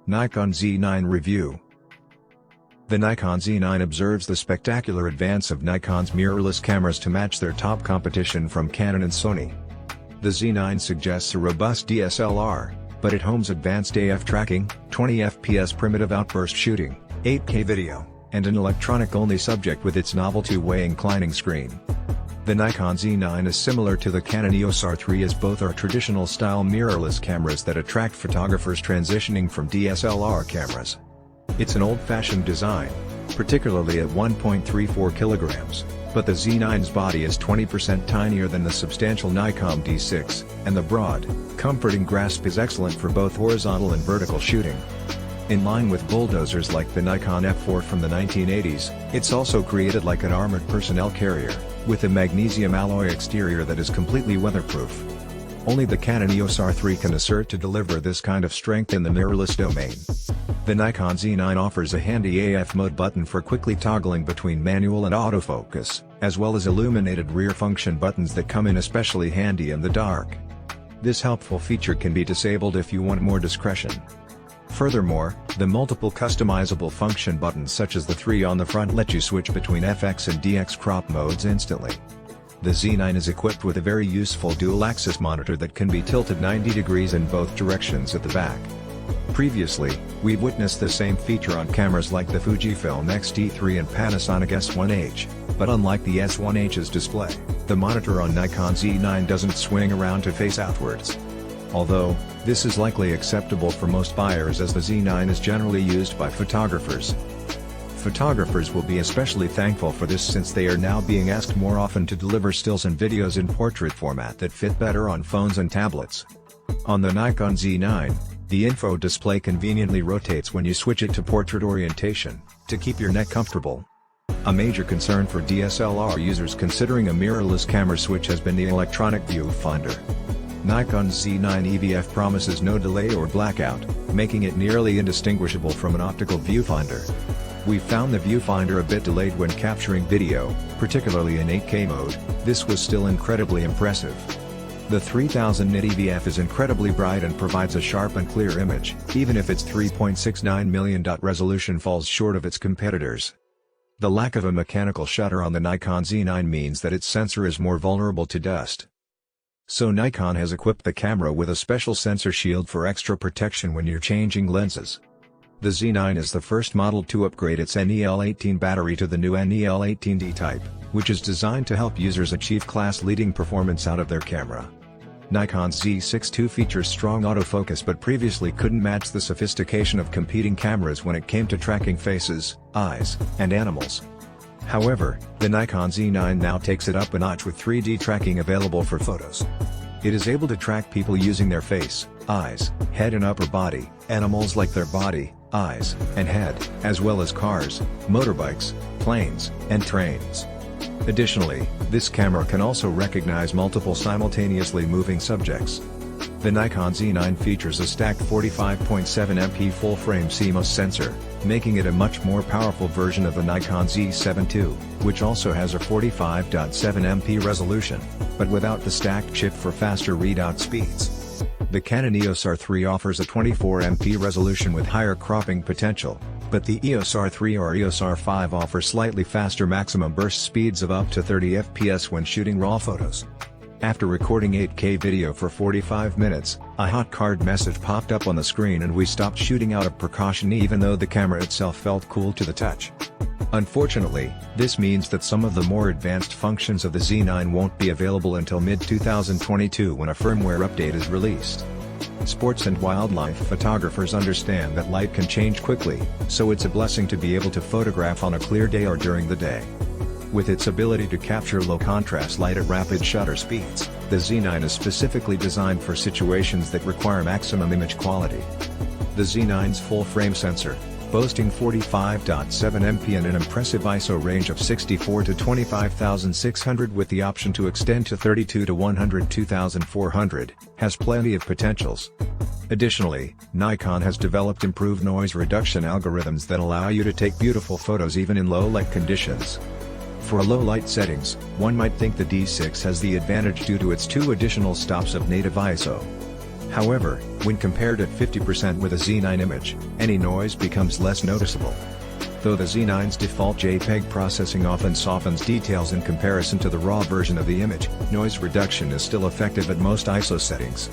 Nikon Z9 Review. The Nikon Z9 observes the spectacular advance of Nikon's mirrorless cameras to match their top competition from Canon and Sony. The Z9 suggests a robust DSLR, but it homes advanced AF tracking, 20 fps primitive outburst shooting, 8K video, and an electronic-only subject with its novel two-way inclining screen. The Nikon Z9 is similar to the Canon EOS R3 as both are traditional-style mirrorless cameras that attract photographers transitioning from DSLR cameras. It's an old-fashioned design, particularly at 1.34 kilograms, but the Z9's body is 20% tinier than the substantial Nikon D6, and the broad, comforting grasp is excellent for both horizontal and vertical shooting. In line with bulldozers like the Nikon F4 from the 1980s, it's also created like an armored personnel carrier, with a magnesium alloy exterior that is completely weatherproof. Only the Canon EOS R3 can assert to deliver this kind of strength in the mirrorless domain. The Nikon Z9 offers a handy AF mode button for quickly toggling between manual and autofocus, as well as illuminated rear function buttons that come in especially handy in the dark. This helpful feature can be disabled if you want more discretion. Furthermore, the multiple customizable function buttons such as the 3 on the front let you switch between FX and DX crop modes instantly. The Z9 is equipped with a very useful dual-axis monitor that can be tilted 90 degrees in both directions at the back. Previously, we've witnessed the same feature on cameras like the Fujifilm X-T3 and Panasonic S1H, but unlike the S1H's display, the monitor on Nikon Z9 doesn't swing around to face outwards. Although, this is likely acceptable for most buyers as the Z9 is generally used by photographers. Photographers will be especially thankful for this since they are now being asked more often to deliver stills and videos in portrait format that fit better on phones and tablets. On the Nikon Z9, the info display conveniently rotates when you switch it to portrait orientation, to keep your neck comfortable. A major concern for DSLR users considering a mirrorless camera switch has been the electronic viewfinder. Nikon's Z9 EVF promises no delay or blackout, making it nearly indistinguishable from an optical viewfinder. We found the viewfinder a bit delayed when capturing video, particularly in 8K mode. This was still incredibly impressive. The 3000 nit EVF is incredibly bright and provides a sharp and clear image, even if its 3.69 million dot resolution falls short of its competitors. The lack of a mechanical shutter on the Nikon Z9 means that its sensor is more vulnerable to dust. So Nikon has equipped the camera with a special sensor shield for extra protection when you're changing lenses. The Z9 is the first model to upgrade its NEL18 battery to the new NEL18D type, which is designed to help users achieve class-leading performance out of their camera. Nikon's Z6 II features strong autofocus but previously couldn't match the sophistication of competing cameras when it came to tracking faces, eyes, and animals. However, the Nikon Z9 now takes it up a notch with 3D tracking available for photos. It is able to track people using their face, eyes, head and upper body, animals like their body, eyes, and head, as well as cars, motorbikes, planes, and trains. Additionally, this camera can also recognize multiple simultaneously moving subjects. The Nikon Z9 features a stacked 45.7MP full-frame CMOS sensor, making it a much more powerful version of the Nikon Z7 II, which also has a 45.7MP resolution, but without the stacked chip for faster readout speeds. The Canon EOS R3 offers a 24MP resolution with higher cropping potential, but the EOS R3 or EOS R5 offers slightly faster maximum burst speeds of up to 30 fps when shooting raw photos. After recording 8K video for 45 minutes, a hot card message popped up on the screen and we stopped shooting out of precaution even though the camera itself felt cool to the touch. Unfortunately, this means that some of the more advanced functions of the Z9 won't be available until mid-2022 when a firmware update is released. Sports and wildlife photographers understand that light can change quickly, so it's a blessing to be able to photograph on a clear day or during the day. With its ability to capture low-contrast light at rapid shutter speeds, the Z9 is specifically designed for situations that require maximum image quality. The Z9's full-frame sensor, boasting 45.7MP and an impressive ISO range of 64 to 25,600 with the option to extend to 32 to 102,400, has plenty of potentials. Additionally, Nikon has developed improved noise reduction algorithms that allow you to take beautiful photos even in low-light conditions. For low light settings, one might think the D6 has the advantage due to its 2 additional stops of native ISO. However, when compared at 50% with a Z9 image, any noise becomes less noticeable. Though the Z9's default JPEG processing often softens details in comparison to the RAW version of the image, noise reduction is still effective at most ISO settings.